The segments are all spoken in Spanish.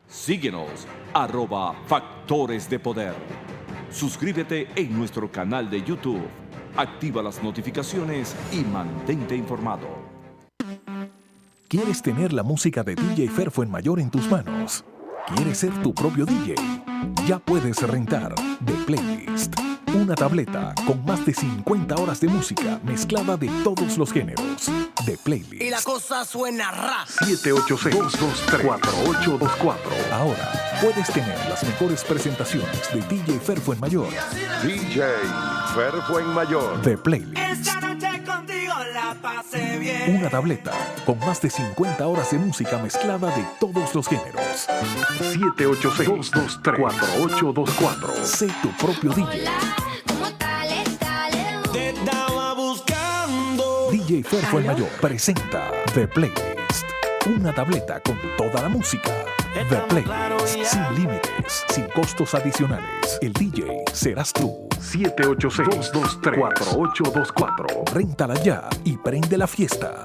Síguenos, @Factores de Poder. Suscríbete en nuestro canal de YouTube. Activa las notificaciones y mantente informado. ¿Quieres tener la música de DJ Fer Fuenmayor en tus manos? ¿Quieres ser tu propio DJ? Ya puedes rentar The Playlist, una tableta con más de 50 horas de música mezclada de todos los géneros. The Playlist. Y la cosa suena ra. 786-223-4824. Ahora puedes tener las mejores presentaciones de DJ Fer Fuenmayor. DJ Fer Fuenmayor. The Playlist. Esta noche contigo la pasé bien. Una tableta con más de 50 horas de música mezclada de todos los géneros. 786-223-4824. Sé tu propio DJ. Te estaba buscando. DJ Fer Fuenmayor presenta The Playlist. Una tableta con toda la música. The Playlist. Sin límites, sin costos adicionales. El DJ serás tú. 786-223-4824. Réntala ya y prende la fiesta.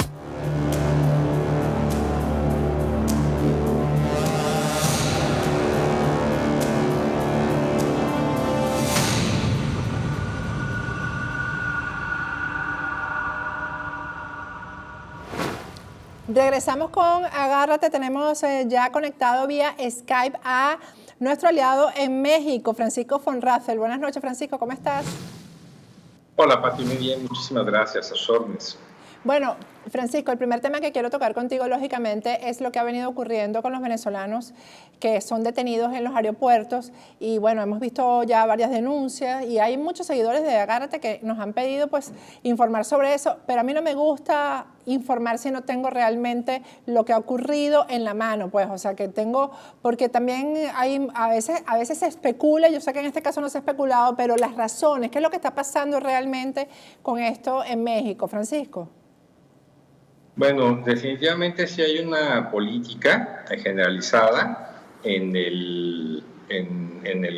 Regresamos con Agárrate. Tenemos ya conectado vía Skype a nuestro aliado en México, Francisco von Raffel. Buenas noches, Francisco, ¿cómo estás? Hola, Pati, muy bien, muchísimas gracias, a sus órdenes. Bueno, Francisco, el primer tema que quiero tocar contigo, lógicamente, es lo que ha venido ocurriendo con los venezolanos que son detenidos en los aeropuertos. Y bueno, hemos visto ya varias denuncias y hay muchos seguidores de Agárrate que nos han pedido pues informar sobre eso, pero a mí no me gusta informar si no tengo realmente lo que ha ocurrido en la mano, pues, o sea, que tengo, porque también hay, a veces se especula, yo sé que en este caso no se ha especulado, pero las razones, ¿qué es lo que está pasando realmente con esto en México, Francisco? Bueno, definitivamente sí hay una política generalizada en el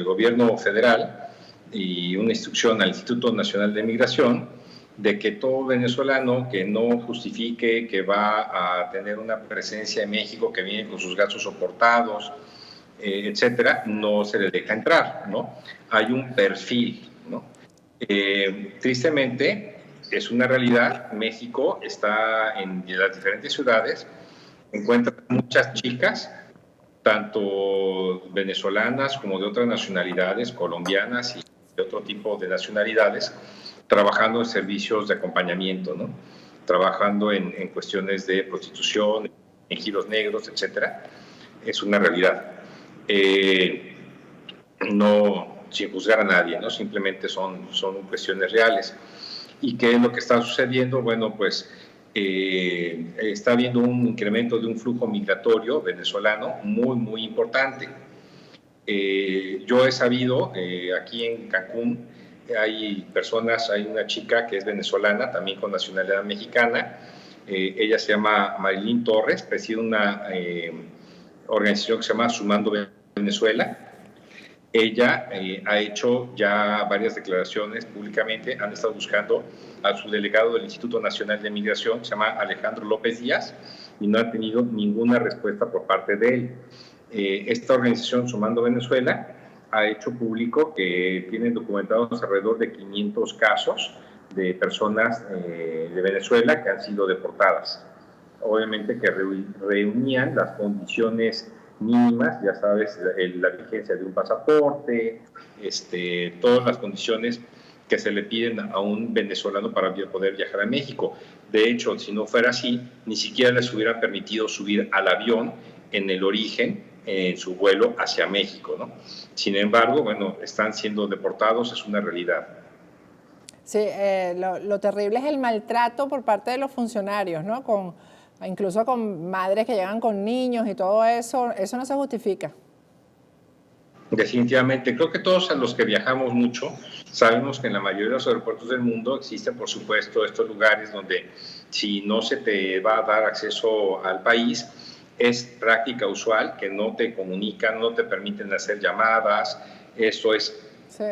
gobierno federal y una instrucción al Instituto Nacional de Migración de que todo venezolano que no justifique que va a tener una presencia en México, que viene con sus gastos soportados, etcétera, no se le deja entrar, ¿no? Hay un perfil, ¿no? Tristemente, es una realidad. México está en las diferentes ciudades, encuentra muchas chicas, tanto venezolanas como de otras nacionalidades, colombianas y de otro tipo de nacionalidades, trabajando en servicios de acompañamiento, ¿no? Trabajando en cuestiones de prostitución, en giros negros, etcétera. Es una realidad. No sin juzgar a nadie, ¿no? Simplemente son cuestiones reales. ¿Y qué es lo que está sucediendo? Bueno, pues está habiendo un incremento de un flujo migratorio venezolano muy, muy importante. Yo he sabido, aquí en Cancún, hay una chica que es venezolana, también con nacionalidad mexicana. Ella se llama Marilyn Torres, preside una organización que se llama Sumando Venezuela. Ella ha hecho ya varias declaraciones públicamente, han estado buscando a su delegado del Instituto Nacional de Migración, que se llama Alejandro López Díaz, y no ha tenido ninguna respuesta por parte de él. Esta organización, Sumando Venezuela, ha hecho público que tienen documentados alrededor de 500 casos de personas de Venezuela que han sido deportadas. Obviamente que reunían las condiciones mínimas, ya sabes, la vigencia de un pasaporte, todas las condiciones que se le piden a un venezolano para poder viajar a México. De hecho, si no fuera así, ni siquiera les hubiera permitido subir al avión en el origen, en su vuelo hacia México, ¿no? Sin embargo, bueno, están siendo deportados, es una realidad. Sí, lo terrible es el maltrato por parte de los funcionarios, ¿no? Incluso con madres que llegan con niños y todo eso, eso no se justifica. Definitivamente, creo que todos los que viajamos mucho sabemos que en la mayoría de los aeropuertos del mundo existen, por supuesto, estos lugares donde si no se te va a dar acceso al país, es práctica usual que no te comunican, no te permiten hacer llamadas. Esto es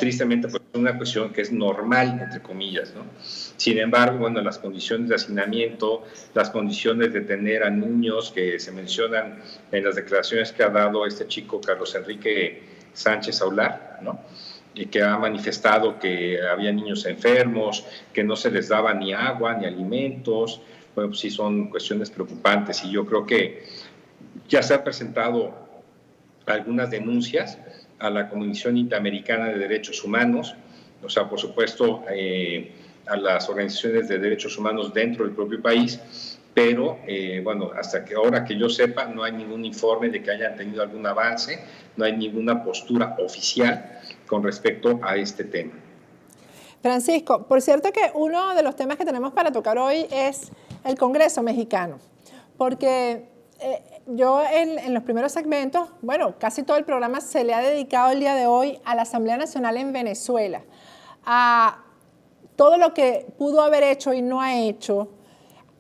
tristemente pues, una cuestión que es normal, entre comillas, ¿no? Sin embargo, bueno, las condiciones de hacinamiento, las condiciones de tener a niños que se mencionan en las declaraciones que ha dado este chico Carlos Enrique Sánchez Aular, ¿no? Y que ha manifestado que había niños enfermos, que no se les daba ni agua ni alimentos. Bueno, pues sí son cuestiones preocupantes, y yo creo que ya se han presentado algunas denuncias a la Comisión Interamericana de Derechos Humanos, o sea, por supuesto, a las organizaciones de derechos humanos dentro del propio país, pero, bueno, hasta que ahora que yo sepa, no hay ningún informe de que hayan tenido algún avance, no hay ninguna postura oficial con respecto a este tema. Francisco, por cierto que uno de los temas que tenemos para tocar hoy es el Congreso mexicano, porque yo en los primeros segmentos, bueno, casi todo el programa se le ha dedicado el día de hoy a la Asamblea Nacional en Venezuela, a todo lo que pudo haber hecho y no ha hecho,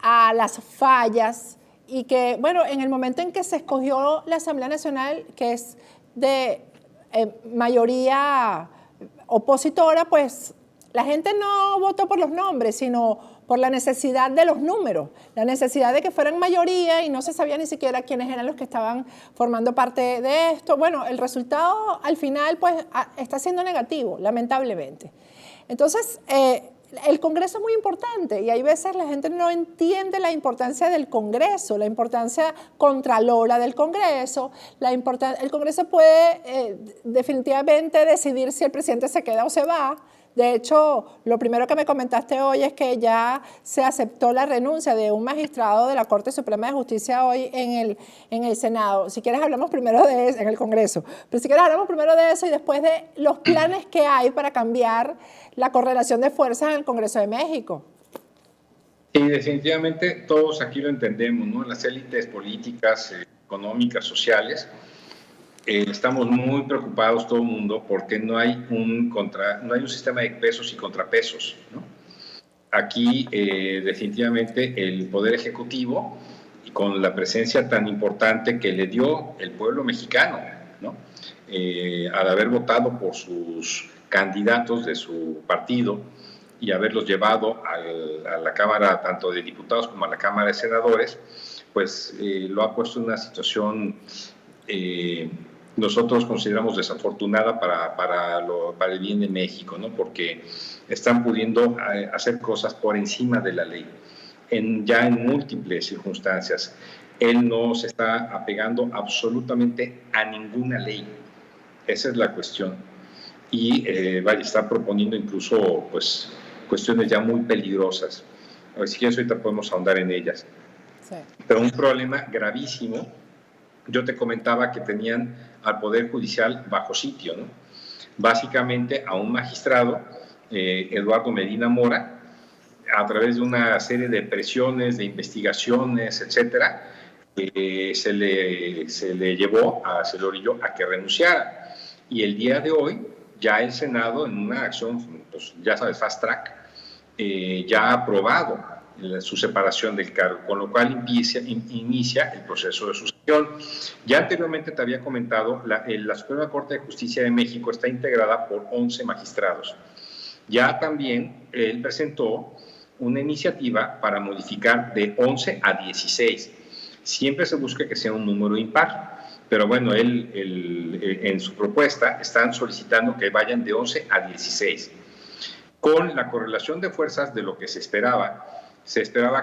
a las fallas, y que, bueno, en el momento en que se escogió la Asamblea Nacional, que es de mayoría opositora, pues la gente no votó por los nombres, sino por la necesidad de los números, la necesidad de que fueran mayoría, y no se sabía ni siquiera quiénes eran los que estaban formando parte de esto. Bueno, el resultado al final pues está siendo negativo, lamentablemente. Entonces, el Congreso es muy importante, y hay veces la gente no entiende la importancia del Congreso, la importancia contralora del Congreso. El Congreso puede definitivamente decidir si el presidente se queda o se va. De hecho, lo primero que me comentaste hoy es que ya se aceptó la renuncia de un magistrado de la Corte Suprema de Justicia hoy en el Senado. Si quieres hablamos primero de eso, en el Congreso. Pero si quieres hablamos primero de eso y después de los planes que hay para cambiar la correlación de fuerzas en el Congreso de México. Sí, definitivamente todos aquí lo entendemos, ¿no? Las élites políticas, económicas, sociales, estamos muy preocupados todo el mundo porque no hay un sistema de pesos y contrapesos, ¿no? Aquí definitivamente el Poder Ejecutivo, con la presencia tan importante que le dio el pueblo mexicano, ¿no? Al haber votado por sus candidatos de su partido y haberlos llevado a la Cámara tanto de Diputados como a la Cámara de Senadores, pues lo ha puesto en una situación nosotros consideramos desafortunada para el bien de México, ¿no? Porque están pudiendo hacer cosas por encima de la ley, ya en múltiples circunstancias. Él no se está apegando absolutamente a ninguna ley. Esa es la cuestión. Y está proponiendo incluso pues, cuestiones ya muy peligrosas. A ver si quieres, ahorita podemos ahondar en ellas. Sí. Pero un problema gravísimo. Yo te comentaba que tenían al Poder Judicial bajo sitio, ¿no? Básicamente a un magistrado, Eduardo Medina Mora, a través de una serie de presiones, de investigaciones, etcétera, se le orilló a que renunciara. Y el día de hoy, ya el Senado, en una acción, pues, ya sabes, fast track, ya ha aprobado su separación del cargo, con lo cual inicia el proceso de sucesión. Ya anteriormente te había comentado, la Suprema Corte de Justicia de México está integrada por 11 magistrados. Ya también él presentó una iniciativa para modificar de 11 a 16. Siempre se busca que sea un número impar, pero bueno, en su propuesta están solicitando que vayan de 11 a 16. Con la correlación de fuerzas de lo que se esperaba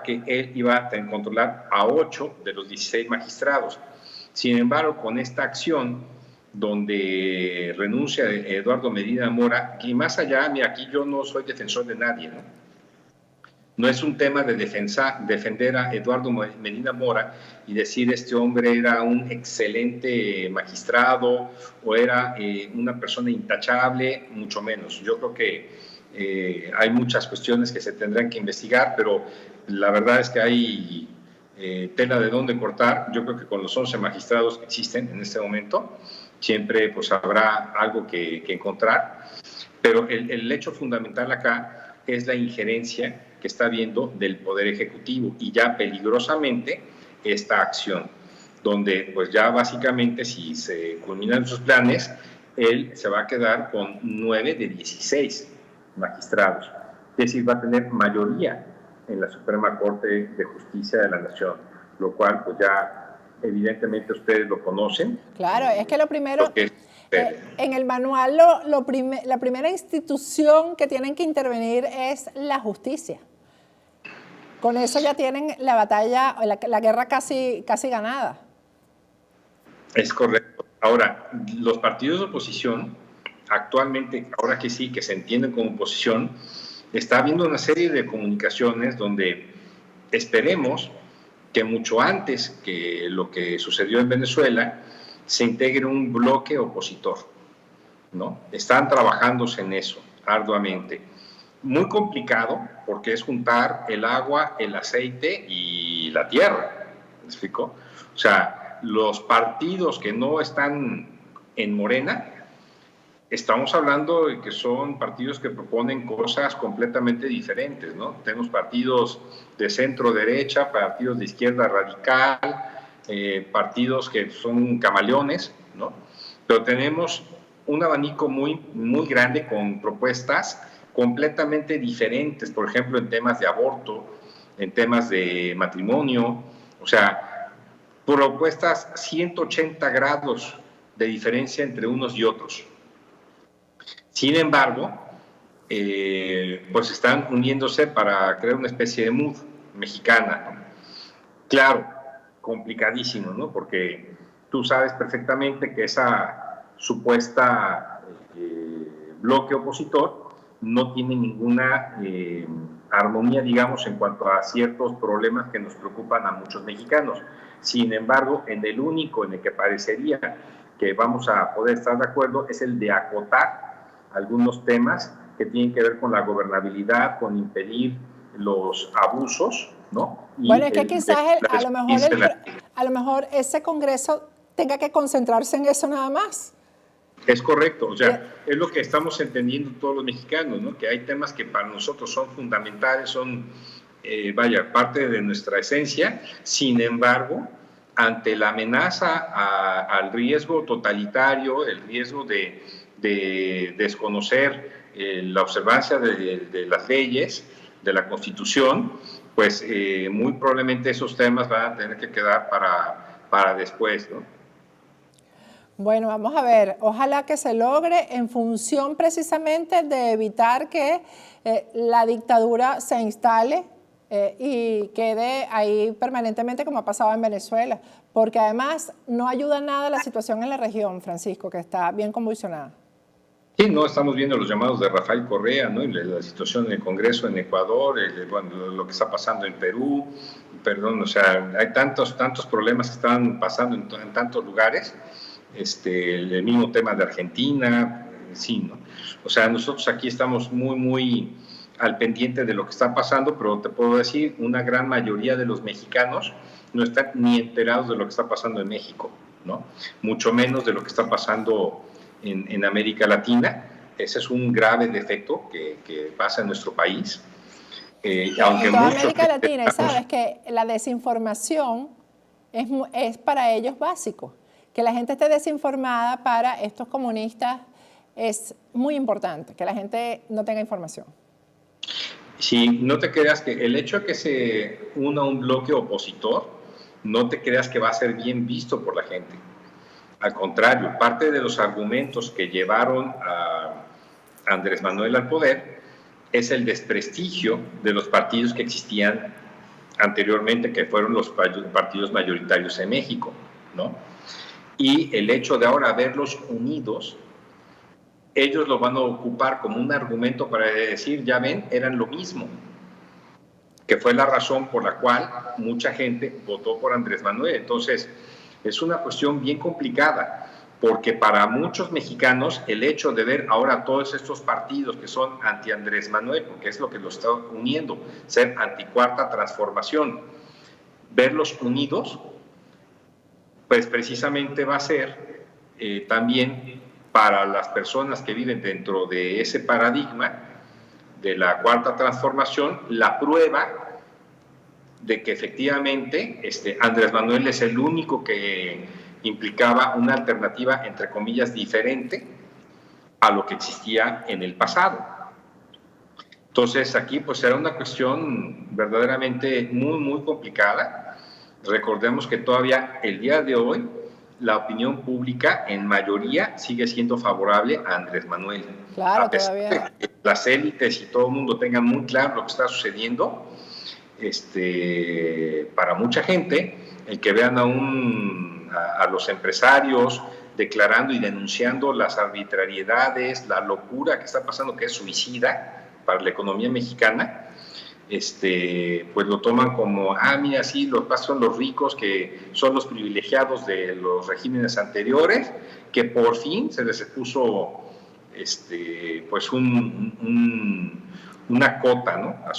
que él iba a controlar a 8 de los 16 magistrados. Sin embargo, con esta acción donde renuncia Eduardo Medina Mora, y más allá, mira, aquí yo no soy defensor de nadie, ¿no? No es un tema de defender a Eduardo Medina Mora y decir este hombre era un excelente magistrado o era una persona intachable, mucho menos. Yo creo que hay muchas cuestiones que se tendrán que investigar, pero la verdad es que hay tela de dónde cortar. Yo creo que con los 11 magistrados que existen en este momento, siempre pues habrá algo que encontrar, pero el hecho fundamental acá es la injerencia que está habiendo del Poder Ejecutivo y ya peligrosamente esta acción, donde pues ya básicamente si se culminan sus planes, él se va a quedar con 9 de 16 magistrados. Es decir, va a tener mayoría en la Suprema Corte de Justicia de la Nación, lo cual pues ya evidentemente ustedes lo conocen. Claro, es que lo primero, que en el manual la primera institución que tienen que intervenir es la justicia. Con eso ya tienen la batalla, la guerra casi ganada. Es correcto. Ahora, los partidos de oposición, actualmente, ahora que sí, que se entienden como oposición, está habiendo una serie de comunicaciones donde esperemos que mucho antes que lo que sucedió en Venezuela, se integre un bloque opositor, ¿no? Están trabajándose en eso arduamente. Muy complicado porque es juntar el agua, el aceite y la tierra, ¿me explico? O sea, los partidos que no están en Morena, estamos hablando de que son partidos que proponen cosas completamente diferentes, ¿no? Tenemos partidos de centro derecha, partidos de izquierda radical, partidos que son camaleones, ¿no? Pero tenemos un abanico muy grande con propuestas completamente diferentes, por ejemplo, en temas de aborto, en temas de matrimonio, o sea, propuestas 180 grados de diferencia entre unos y otros. Sin embargo, pues están uniéndose para crear una especie de mood mexicana, ¿no? Claro, complicadísimo, ¿no? Porque tú sabes perfectamente que esa supuesta bloque opositor no tiene ninguna armonía, digamos, en cuanto a ciertos problemas que nos preocupan a muchos mexicanos. Sin embargo, en el único en el que parecería que vamos a poder estar de acuerdo es el de acotar algunos temas que tienen que ver con la gobernabilidad, con impedir los abusos, ¿no? Y bueno, es que quizás a lo mejor ese Congreso tenga que concentrarse en eso nada más. Es correcto, o sea, es lo que estamos entendiendo todos los mexicanos, ¿no? Que hay temas que para nosotros son fundamentales, son, parte de nuestra esencia. Sin embargo, ante la amenaza al riesgo totalitario, el riesgo de desconocer la observancia de las leyes, de la Constitución, pues muy probablemente esos temas van a tener que quedar para después, ¿no? Bueno, vamos a ver, ojalá que se logre en función precisamente de evitar que la dictadura se instale y quede ahí permanentemente como ha pasado en Venezuela, porque además no ayuda nada la situación en la región, Francisco, que está bien convulsionada. Sí, no, estamos viendo los llamados de Rafael Correa, ¿no? Y la situación en el Congreso en Ecuador, bueno, lo que está pasando en Perú, perdón, o sea, hay tantos problemas que están pasando en tantos lugares. El mismo tema de Argentina, sí, ¿no? O sea, nosotros aquí estamos muy al pendiente de lo que está pasando, pero te puedo decir, una gran mayoría de los mexicanos no están ni enterados de lo que está pasando en México, ¿no? Mucho menos de lo que está pasando en América Latina. Ese es un grave defecto que pasa en nuestro país. Aunque en toda América Latina, sabes que la desinformación es para ellos básico. Que la gente esté desinformada para estos comunistas es muy importante, que la gente no tenga información. Sí, no te creas que el hecho de que se una un bloque opositor, no te creas que va a ser bien visto por la gente. Al contrario, parte de los argumentos que llevaron a Andrés Manuel al poder es el desprestigio de los partidos que existían anteriormente, que fueron los partidos mayoritarios en México, ¿no? Y el hecho de ahora verlos unidos, ellos lo van a ocupar como un argumento para decir, ya ven, eran lo mismo, que fue la razón por la cual mucha gente votó por Andrés Manuel. Entonces, es una cuestión bien complicada, porque para muchos mexicanos el hecho de ver ahora todos estos partidos que son anti Andrés Manuel, porque es lo que los está uniendo, ser anti-cuarta transformación, verlos unidos, pues precisamente va a ser también para las personas que viven dentro de ese paradigma de la cuarta transformación, la prueba de que efectivamente Andrés Manuel es el único que implicaba una alternativa, entre comillas, diferente a lo que existía en el pasado. Entonces aquí pues será una cuestión verdaderamente muy, muy complicada. Recordemos que todavía el día de hoy la opinión pública en mayoría sigue siendo favorable a Andrés Manuel. Claro, a pesar todavía. de que las élites y todo el mundo tengan muy claro lo que está sucediendo, para mucha gente, el que vean a los empresarios declarando y denunciando las arbitrariedades, la locura que está pasando, que es suicida para la economía mexicana, pues lo toman como, mira, sí, los pasos son los ricos, que son los privilegiados de los regímenes anteriores, que por fin se les puso pues una cota, ¿no?, a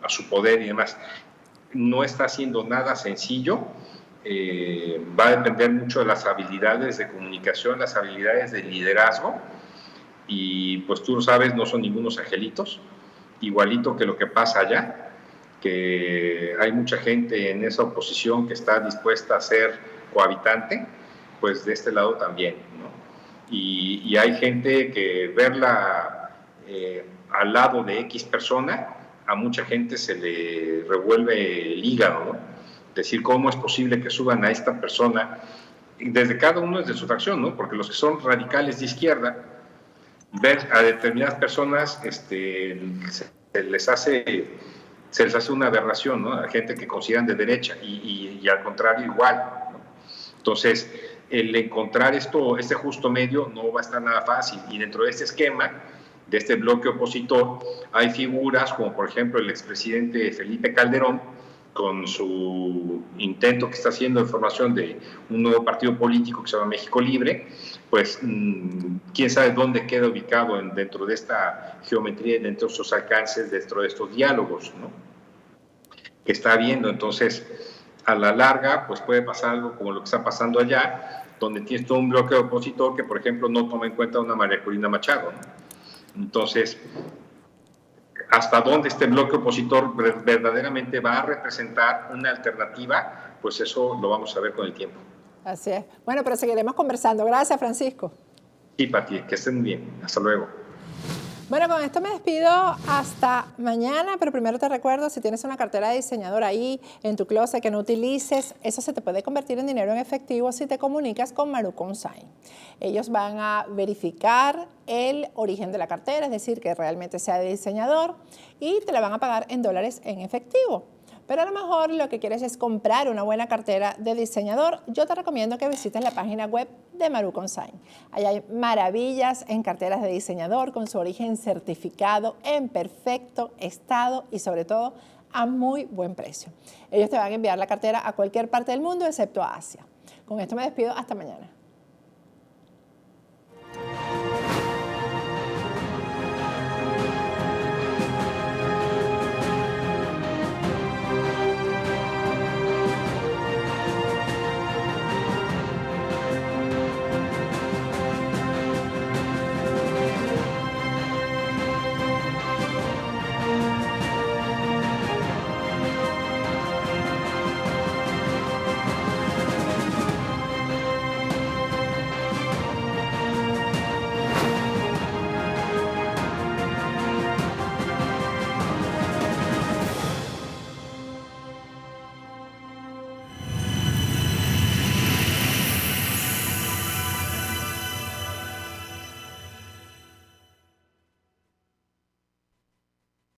su poder y demás. No está haciendo nada sencillo. Va a depender mucho de las habilidades de comunicación, las habilidades de liderazgo, y pues tú lo sabes, no son ningunos angelitos, igualito que lo que pasa allá, que hay mucha gente en esa oposición que está dispuesta a ser cohabitante, pues de este lado también, ¿no? Y hay gente que verla al lado de X persona, a mucha gente se le revuelve el hígado, ¿no? Decir, ¿cómo es posible que suban a esta persona? Y desde cada uno es de su facción, ¿no? Porque los que son radicales de izquierda, ver a determinadas personas se les hace una aberración, ¿no? A gente que consideran de derecha y al contrario igual, ¿no? Entonces, el encontrar este justo medio no va a estar nada fácil, y dentro de este esquema, de este bloque opositor, hay figuras como por ejemplo el expresidente Felipe Calderón, con su intento que está haciendo de formación de un nuevo partido político que se llama México Libre, pues quién sabe dónde queda ubicado dentro de esta geometría, dentro de estos alcances, dentro de estos diálogos, ¿no?, que está habiendo. Entonces, a la larga, pues puede pasar algo como lo que está pasando allá, donde tienes todo un bloque opositor que, por ejemplo, no toma en cuenta a una María Corina Machado, ¿no? Entonces, hasta dónde este bloque opositor verdaderamente va a representar una alternativa, pues eso lo vamos a ver con el tiempo. Así es. Bueno, pero seguiremos conversando. Gracias, Francisco. Sí, Pati, que estén muy bien. Hasta luego. Bueno, con esto me despido hasta mañana, pero primero te recuerdo, si tienes una cartera de diseñador ahí en tu closet que no utilices, eso se te puede convertir en dinero en efectivo si te comunicas con Maru Consign. Ellos van a verificar el origen de la cartera, es decir, que realmente sea de diseñador, y te la van a pagar en dólares en efectivo. Pero a lo mejor lo que quieres es comprar una buena cartera de diseñador. Yo te recomiendo que visites la página web de Maru Consign. Allá hay maravillas en carteras de diseñador con su origen certificado en perfecto estado y sobre todo a muy buen precio. Ellos te van a enviar la cartera a cualquier parte del mundo excepto a Asia. Con esto me despido. Hasta mañana.